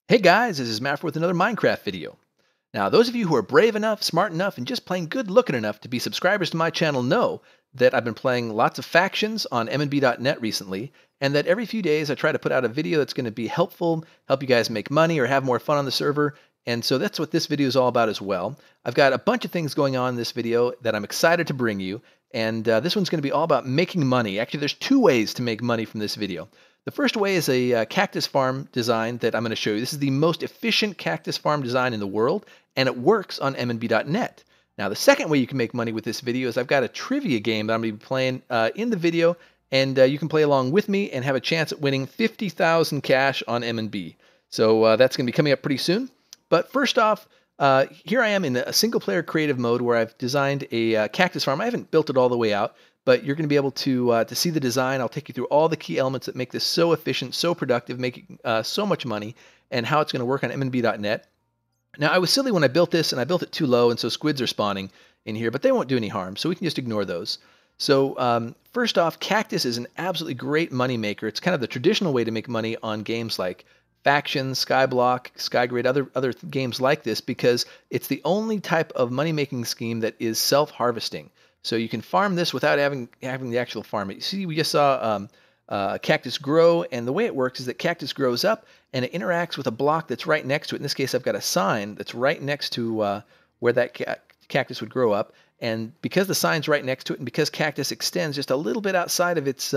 Hey guys, this is Mafro with another Minecraft video. Now, those of you who are brave enough, smart enough, and just plain good looking enough to be subscribers to my channel know that I've been playing lots of factions on Emenbee.net recently, and that every few days I try to put out a video that's going to be helpful, help you guys make money or have more fun on the server, and so that's what this video is all about as well. I've got a bunch of things going on in this video that I'm excited to bring you, and this one's going to be all about making money. Actually, there's two ways to make money from this video. The first way is a cactus farm design that I'm going to show you. This is the most efficient cactus farm design in the world, and it works on Emenbee.net. Now, the second way you can make money with this video is I've got a trivia game that I'm going to be playing in the video, and you can play along with me and have a chance at winning 50,000 cash on Emenbee. So that's going to be coming up pretty soon. But first off, here I am in a single-player creative mode where I've designed a cactus farm. I haven't built it all the way out, but you're going to be able to see the design. I'll take you through all the key elements that make this so efficient, so productive, making so much money, and how it's going to work on Emenbee.net. Now, I was silly when I built this, and I built it too low, and so squids are spawning in here, but they won't do any harm, so we can just ignore those. So first off, Cactus is an absolutely great money maker. It's kind of the traditional way to make money on games like Factions, Skyblock, Skygrid, other games like this, because it's the only type of money-making scheme that is self-harvesting. So you can farm this without having the actual farm. You see, we just saw Cactus grow, and the way it works is that Cactus grows up, and it interacts with a block that's right next to it. In this case, I've got a sign that's right next to where that Cactus would grow up, and because the sign's right next to it, and because Cactus extends just a little bit outside of its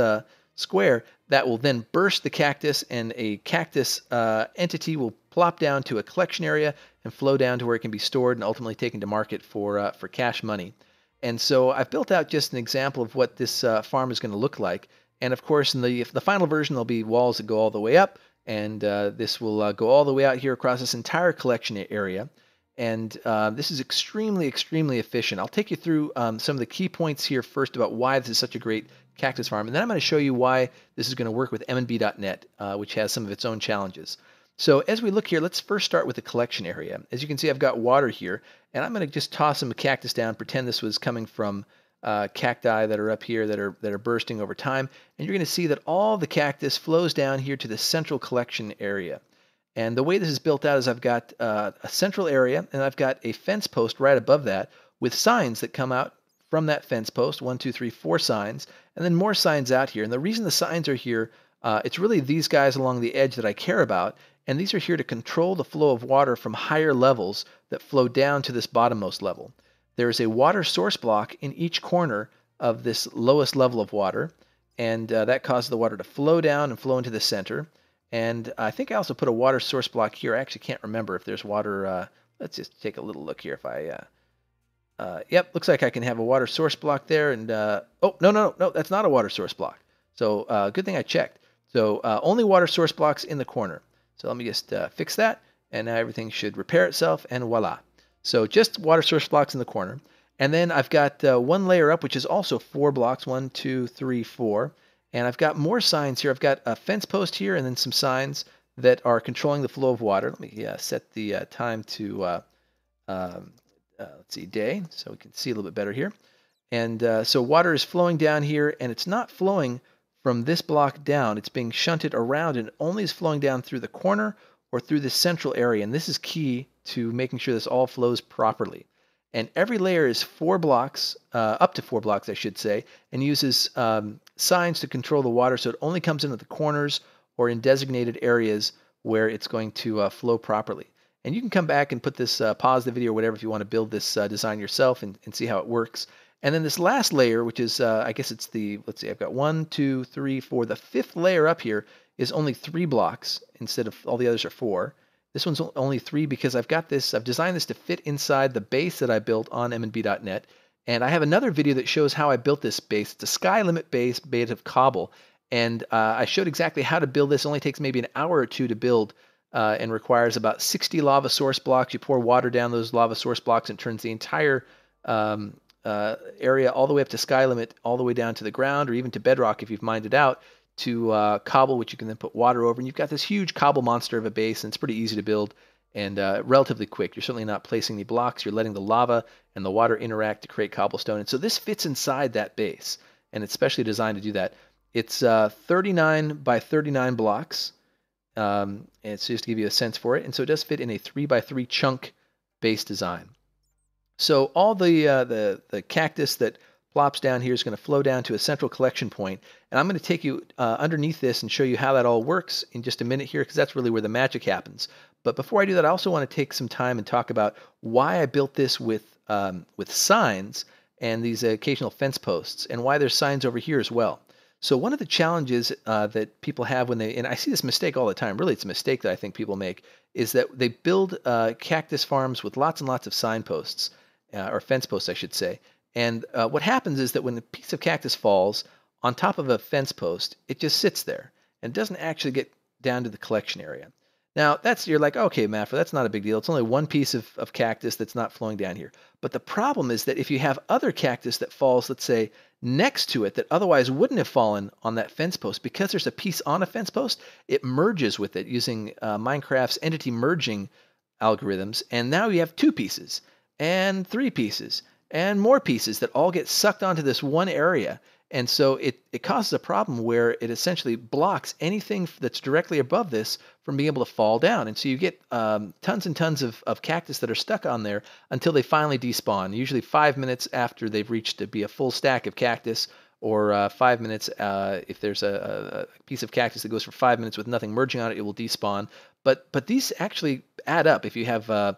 square, that will then burst the Cactus, and a Cactus entity will plop down to a collection area and flow down to where it can be stored and ultimately taken to market for cash money. And so I've built out just an example of what this farm is going to look like. And of course, in the final version, there'll be walls that go all the way up, and this will go all the way out here across this entire collection area. And this is extremely, extremely efficient. I'll take you through some of the key points here first about why this is such a great cactus farm, and then I'm going to show you why this is going to work with Emenbee.net, which has some of its own challenges. So as we look here, let's first start with the collection area. As you can see, I've got water here, and I'm going to just toss some cactus down, pretend this was coming from cacti that are up here that are bursting over time, and you're going to see that all the cactus flows down here to the central collection area. And the way this is built out is I've got a central area, and I've got a fence post right above that with signs that come out from that fence post, 1, 2, 3, 4 signs, and then more signs out here. And the reason the signs are here, it's really these guys along the edge that I care about, and these are here to control the flow of water from higher levels that flow down to this bottommost level. There is a water source block in each corner of this lowest level of water, and that causes the water to flow down and flow into the center. And I think I also put a water source block here. I actually can't remember if there's water. Let's just take a little look here. If I, yep, looks like I can have a water source block there. And oh, no, that's not a water source block. So good thing I checked. So only water source blocks in the corner. So let me just fix that, and now everything should repair itself, and voila. So just water source blocks in the corner. And then I've got one layer up, which is also 4 blocks, 1, 2, 3, 4. And I've got more signs here. I've got a fence post here, and then some signs that are controlling the flow of water. Let me set the time to, let's see, day, so we can see a little bit better here. And so water is flowing down here, and it's not flowing from this block down. It's being shunted around, and only is flowing down through the corner or through the central area. And this is key to making sure this all flows properly. And every layer is 4 blocks, up to 4 blocks, I should say, and uses signs to control the water, so it only comes in at the corners or in designated areas where it's going to flow properly. And you can come back and put this, pause the video or whatever if you want to build this design yourself and see how it works. And then this last layer, which is, I guess it's the, let's see, I've got 1, 2, 3, 4. The 5th layer up here is only 3 blocks instead of all the others are 4. This one's only 3 because I've got this, I've designed this to fit inside the base that I built on Emenbee.net. And I have another video that shows how I built this base. It's a sky limit base made of cobble. And I showed exactly how to build this. It only takes maybe an hour or two to build and requires about 60 lava source blocks. You pour water down those lava source blocks and it turns the entire area all the way up to sky limit, all the way down to the ground or even to bedrock if you've mined it out, to cobble, which you can then put water over. And you've got this huge cobble monster of a base, and it's pretty easy to build and relatively quick. You're certainly not placing any blocks. You're letting the lava and the water interact to create cobblestone. And so this fits inside that base, and it's specially designed to do that. It's 39 by 39 blocks. And so just to give you a sense for it. And so it does fit in a 3x3 chunk base design. So all the cactus that plops down here is going to flow down to a central collection point. And I'm going to take you underneath this and show you how that all works in just a minute here, because that's really where the magic happens. But before I do that, I also want to take some time and talk about why I built this with signs and these occasional fence posts, and why there's signs over here as well. So one of the challenges that people have when and I see this mistake all the time, really it's a mistake that I think people make, is that they build cactus farms with lots and lots of signposts, or fence posts, I should say. And what happens is that when a piece of cactus falls on top of a fence post, it just sits there and doesn't actually get down to the collection area. Now, you're like, okay, Mafro, that's not a big deal. It's only one piece of cactus that's not flowing down here. But the problem is that if you have other cactus that falls, let's say, next to it that otherwise wouldn't have fallen on that fence post, because there's a piece on a fence post, it merges with it using MineCraft's entity merging algorithms. And now you have 2 pieces and 3 pieces and more pieces that all get sucked onto this one area. And so it causes a problem where it essentially blocks anything that's directly above this from being able to fall down. And so you get tons and tons of cactus that are stuck on there until they finally despawn, usually 5 minutes after they've reached to be a full stack of cactus, or 5 minutes if there's a piece of cactus that goes for 5 minutes with nothing merging on it, it will despawn. But these actually add up if you have or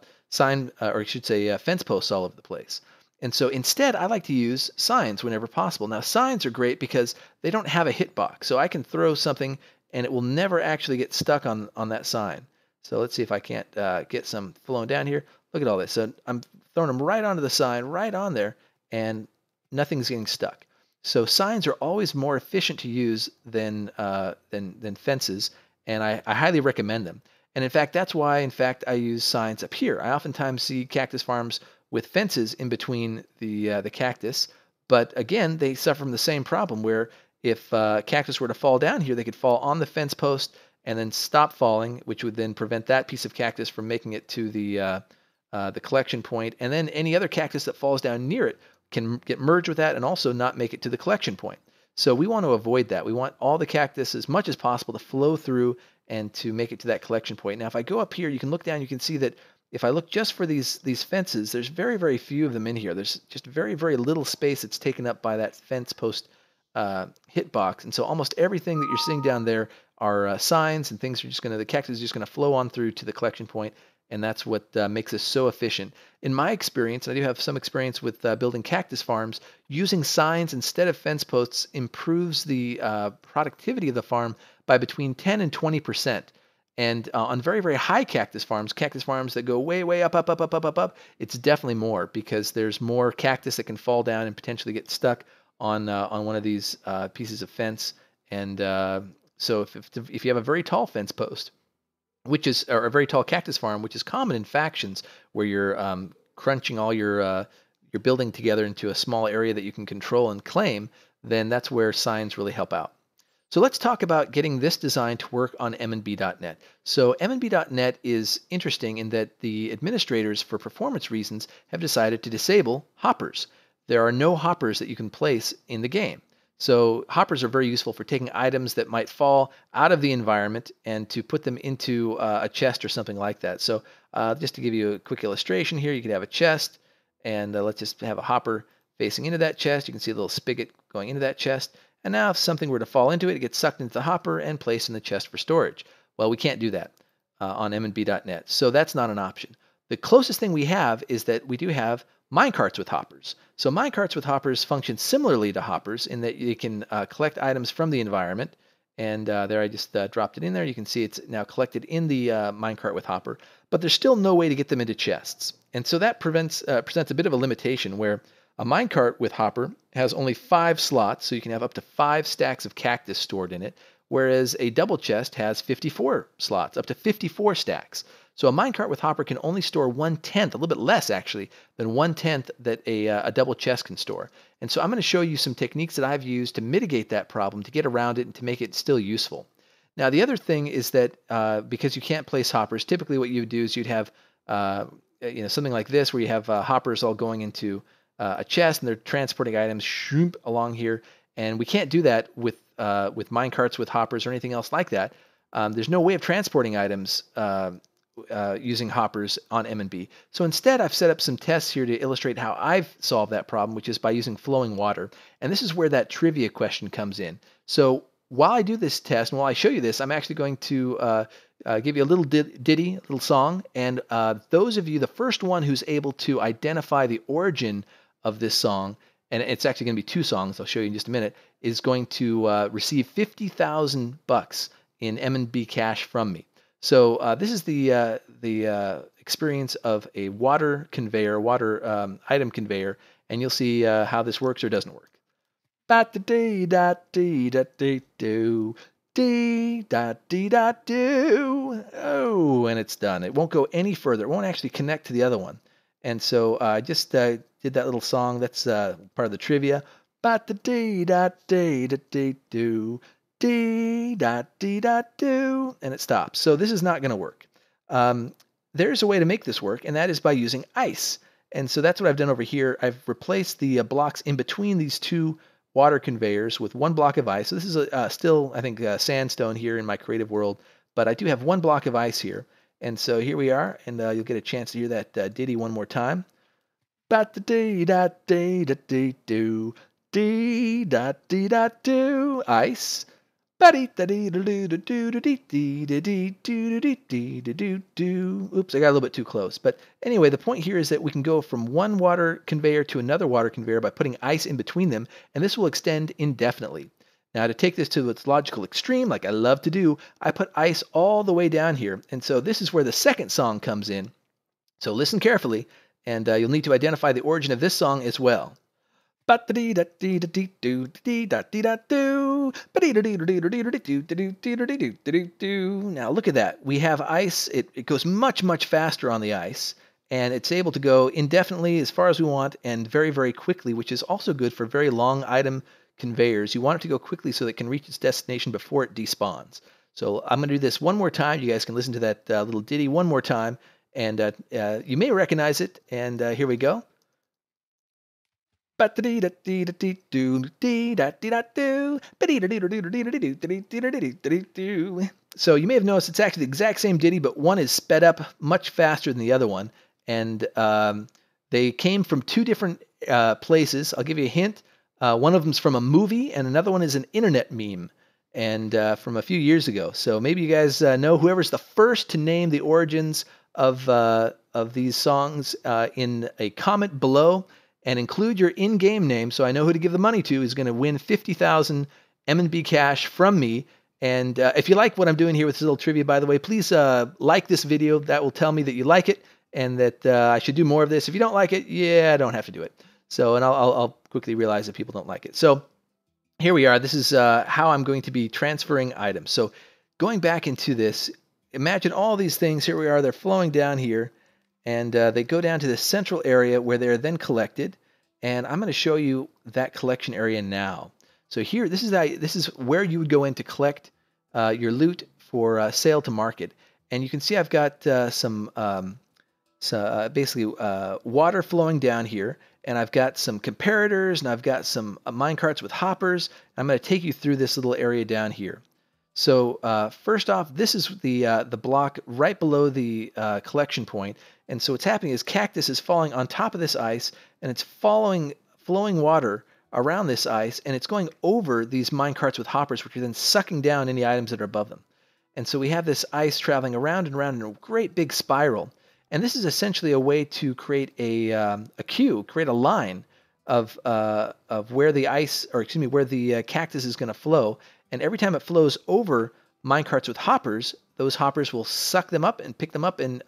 I should say fence posts all over the place. And so instead, I like to use signs whenever possible. Now, signs are great because they don't have a hitbox. So I can throw something and it will never actually get stuck on that sign. So let's see if I can't get some flowing down here. Look at all this. So I'm throwing them right onto the sign, right on there, and nothing's getting stuck. So signs are always more efficient to use than fences, and I highly recommend them. And in fact, that's why, I use signs up here. I oftentimes see cactus farms with fences in between the cactus, but again, they suffer from the same problem where if cactus were to fall down here, they could fall on the fence post and then stop falling, which would then prevent that piece of cactus from making it to the collection point, and then any other cactus that falls down near it can get merged with that and also not make it to the collection point. So we want to avoid that. We want all the cactus as much as possible to flow through and to make it to that collection point. Now, if I go up here, you can look down, you can see that if I look just for these fences, there's very, very few of them in here. There's just very, very little space that's taken up by that fence post hitbox. And so almost everything that you're seeing down there are signs and things are just the cactus is just going to flow on through to the collection point. And that's what makes this so efficient. In my experience, and I do have some experience with building cactus farms, using signs instead of fence posts improves the productivity of the farm by between 10 and 20%. And on very, very high cactus farms that go way, way up, it's definitely more, because there's more cactus that can fall down and potentially get stuck on one of these pieces of fence. And so if you have a very tall fence post, or a very tall cactus farm, which is common in factions, where you're crunching all your building together into a small area that you can control and claim, then that's where signs really help out. So let's talk about getting this design to work on Emenbee.net. So Emenbee.net is interesting in that the administrators, for performance reasons, have decided to disable hoppers. There are no hoppers that you can place in the game. So hoppers are very useful for taking items that might fall out of the environment and to put them into a chest or something like that. So just to give you a quick illustration here, you could have a chest, and let's just have a hopper facing into that chest. You can see a little spigot going into that chest. And now if something were to fall into it, it gets sucked into the hopper and placed in the chest for storage. Well, we can't do that on Emenbee.net, so that's not an option. The closest thing we have is that we do have minecarts with hoppers. So minecarts with hoppers function similarly to hoppers in that you can collect items from the environment. And there I just dropped it in there. You can see it's now collected in the minecart with hopper, but there's still no way to get them into chests. And so that presents a bit of a limitation where a minecart with hopper has only 5 slots, so you can have up to 5 stacks of cactus stored in it, whereas a double chest has 54 slots, up to 54 stacks. So a minecart with hopper can only store 1/10, a little bit less actually, than 1/10 that a double chest can store. And so I'm going to show you some techniques that I've used to mitigate that problem, to get around it and to make it still useful. Now the other thing is that because you can't place hoppers, typically what you would do is you'd have something like this where you have hoppers all going into a chest and they're transporting items along here, and we can't do that with minecarts with hoppers or anything else like that. There's no way of transporting items using hoppers on Emenbee. So instead, I've set up some tests here to illustrate how I've solved that problem, which is by using flowing water. And this is where that trivia question comes in. So while I do this test, and while I show you this, I'm actually going to give you a little ditty, a little song. And those of you, the first one who's able to identify the origin of this song, and it's actually going to be two songs, I'll show you in just a minute, is going to receive 50,000 bucks in Emenbee cash from me. So this is the experience of a water conveyor, water item conveyor, and you'll see how this works or doesn't work. Ba-da-dee-da-dee-da-dee-doo. Dee-da-dee-da-doo. Oh, and it's done. It won't go any further. It won't actually connect to the other one. And so I just did that little song. That's part of the trivia. Ba-da-dee-da-dee-da-dee-doo. Dee-da-dee-da-doo. And it stops. So this is not going to work. There's a way to make this work, and that is by using ice. And so that's what I've done over here. I've replaced the blocks in between these two water conveyors with one block of ice. So this is still, I think, sandstone here in my creative world, but I do have one block of ice here. And so here we are, and you'll get a chance to hear that ditty one more time. Ba-da-dee-da-dee-da-dee-doo. Dee-da-dee-da-doo. Ice. Oops, I got a little bit too close. But anyway, the point here is that we can go from one water conveyor to another water conveyor by putting ice in between them, and this will extend indefinitely. Now, to take this to its logical extreme, like I love to do, I put ice all the way down here. And so this is where the second song comes in. So listen carefully, and you'll need to identify the origin of this song as well. Now look at that. We have ice. It goes much, much faster on the ice, and it's able to go indefinitely as far as we want and very, very quickly, which is also good for very long item conveyors. You want it to go quickly so that it can reach its destination before it despawns. So I'm going to do this one more time. You guys can listen to that little ditty one more time, and you may recognize it. And here we go. So you may have noticed it's actually the exact same ditty, but one is sped up much faster than the other one. And they came from two different places. I'll give you a hint. One of them's from a movie, and another one is an internet meme, and from a few years ago. So maybe you guys know whoever's the first to name the origins of these songs in a comment below, and include your in-game name so I know who to give the money to, is going to win 50,000 Emenbee cash from me. And if you like what I'm doing here with this little trivia, by the way, please like this video. That will tell me that you like it and that I should do more of this. If you don't like it, yeah, I don't have to do it. So, and I'll quickly realize that people don't like it. So here we are. This is how I'm going to be transferring items. So going back into this, imagine all these things. Here we are. They're flowing down here. And they go down to this central area where they're then collected. And I'm going to show you that collection area now. So here, this is where you would go in to collect your loot for sale to market. And you can see I've got basically water flowing down here. And I've got some comparators, and I've got some minecarts with hoppers. I'm going to take you through this little area down here. So first off, this is the block right below the collection point. And so what's happening is Cactus is falling on top of this ice, and it's flowing water around this ice, and it's going over these minecarts with hoppers, which are then sucking down any items that are above them. And so we have this ice traveling around and around in a great big spiral. And this is essentially a way to create a queue, create a line of where the ice, or excuse me, where the cactus is going to flow. And every time it flows over minecarts with hoppers, those hoppers will suck them up and pick them up and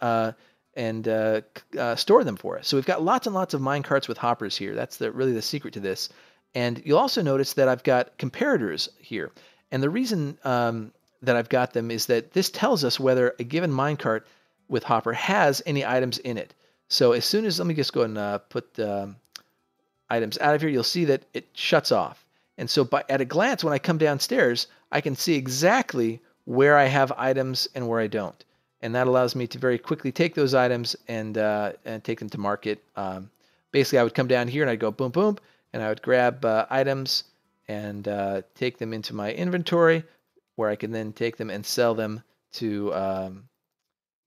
store them for us. So we've got lots and lots of minecarts with hoppers here. That's really the secret to this. And you'll also notice that I've got comparators here. And the reason that I've got them is that this tells us whether a given minecart with hopper has any items in it. So as soon as, let me just go and put items out of here, you'll see that it shuts off. And so at a glance, when I come downstairs, I can see exactly where I have items and where I don't. And that allows me to very quickly take those items and take them to market. Basically, I would come down here and I'd go boom, boom, and I would grab items and take them into my inventory, where I can then take them and sell them to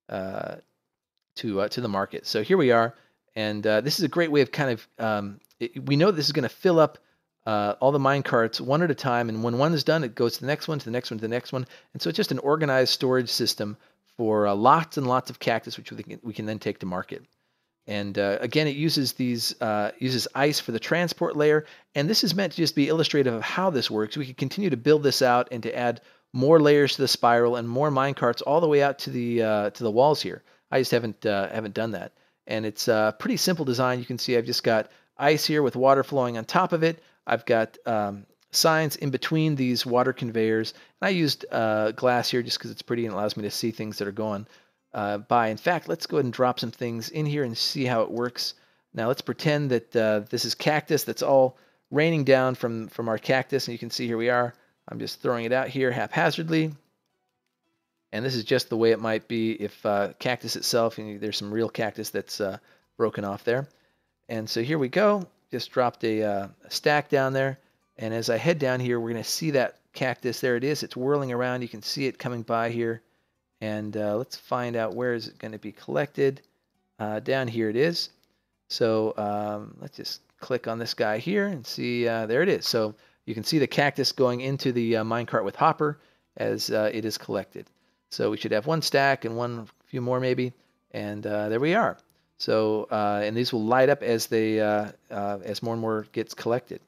to the market. So here we are, and this is a great way of kind of we know this is going to fill up all the mine carts one at a time, and when one is done, it goes to the next one, to the next one, to the next one, and so it's just an organized storage system for lots and lots of cactus, which we can then take to market. And again, it uses uses ice for the transport layer, and this is meant to just be illustrative of how this works. We can continue to build this out and to add more layers to the spiral and more mine carts all the way out to the walls here. I just haven't done that, and it's a pretty simple design. You can see I've just got ice here with water flowing on top of it. I've got signs in between these water conveyors, and I used glass here just because it's pretty and allows me to see things that are going by. In fact, let's go ahead and drop some things in here and see how it works. Now let's pretend that this is cactus that's all raining down from our cactus, and you can see here we are. I'm just throwing it out here haphazardly, and this is just the way it might be if cactus itself, there's some real cactus that's broken off there. And so here we go, just dropped a stack down there, and as I head down here, we're going to see that cactus. There it is. It's whirling around. You can see it coming by here. And let's find out where is it going to be collected. Down here it is. So let's just click on this guy here and see. There it is. So you can see the cactus going into the minecart with hopper as it is collected. So we should have one stack and few more maybe. And there we are. So and these will light up as as more and more gets collected.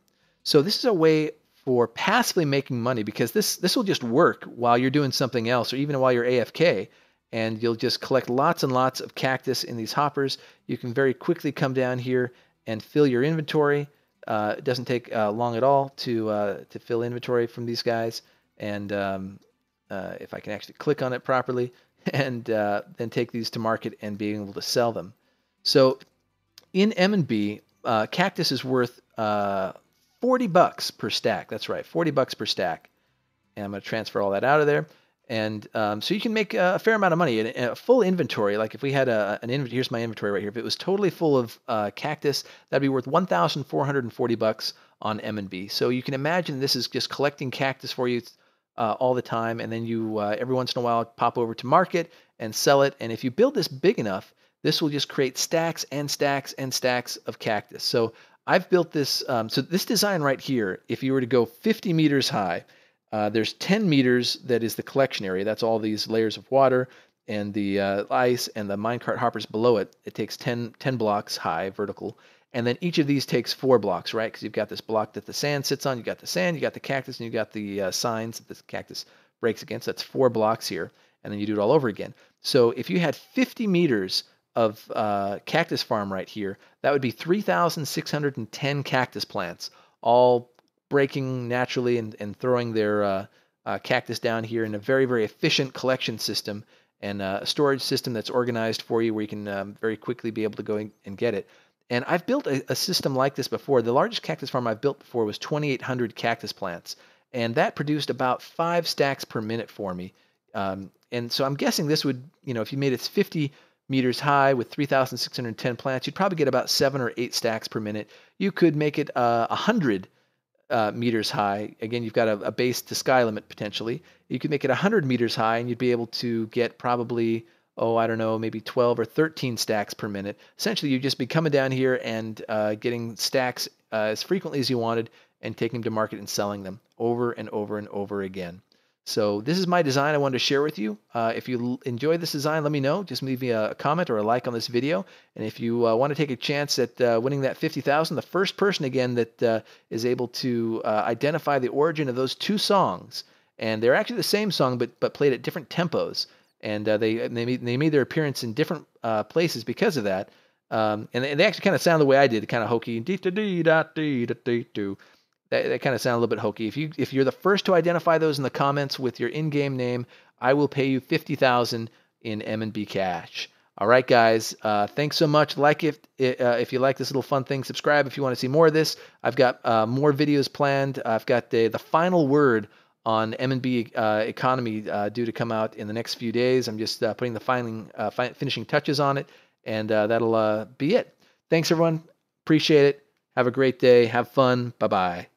So this is a way for passively making money, because this will just work while you're doing something else, or even while you're AFK, and you'll just collect lots and lots of cactus in these hoppers. You can very quickly come down here and fill your inventory. It doesn't take long at all to fill inventory from these guys, and if I can actually click on it properly, and then take these to market and being able to sell them. So in Emenbee, cactus is worth $40 per stack. That's right, $40 per stack. And I'm going to transfer all that out of there. And so you can make a fair amount of money. A full inventory, like if we had an inventory, here's my inventory right here. If it was totally full of cactus, that'd be worth $1,440 on Emenbee. So you can imagine this is just collecting cactus for you all the time, and then you every once in a while pop over to market and sell it. And if you build this big enough, this will just create stacks and stacks and stacks of cactus. So I've built this, so this design right here, if you were to go 50 meters high, there's 10 meters that is the collection area. That's all these layers of water and the ice and the minecart hoppers below it. It takes 10 blocks high, vertical. And then each of these takes 4 blocks, right? Because you've got this block that the sand sits on, you got the sand, you got the cactus, and you got the signs that the cactus breaks against. That's 4 blocks here, and then you do it all over again. So if you had 50 meters of cactus farm right here, that would be 3,610 cactus plants, all breaking naturally and throwing their cactus down here in a very, very efficient collection system, and a storage system that's organized for you where you can very quickly be able to go and get it. And I've built a system like this before. The largest cactus farm I've built before was 2,800 cactus plants, and that produced about 5 stacks per minute for me. And so I'm guessing this would, if you made it 50 meters high with 3,610 plants, you'd probably get about 7 or 8 stacks per minute. You could make it 100 meters high. Again, you've got a base to sky limit potentially. You could make it 100 meters high, and you'd be able to get probably, I don't know, maybe 12 or 13 stacks per minute. Essentially, you'd just be coming down here and getting stacks as frequently as you wanted and taking them to market and selling them over and over and over again. So this is my design I wanted to share with you. If you enjoyed this design, let me know. Just leave me a comment or a like on this video. And if you want to take a chance at winning that 50,000, the first person again that is able to identify the origin of those 2 songs, and they're actually the same song but played at different tempos, and they made their appearance in different places because of that. And they actually kind of sound the way I did, kind of hokey. That kind of sound a little bit hokey. If you're the first to identify those in the comments with your in-game name, I will pay you 50,000 in Emenbee cash. All right, guys. Thanks so much. Like if you like this little fun thing, subscribe if you want to see more of this. I've got more videos planned. I've got the final word on Emenbee economy due to come out in the next few days. I'm just putting the finishing touches on it, and that'll be it. Thanks, everyone. Appreciate it. Have a great day. Have fun. Bye-bye.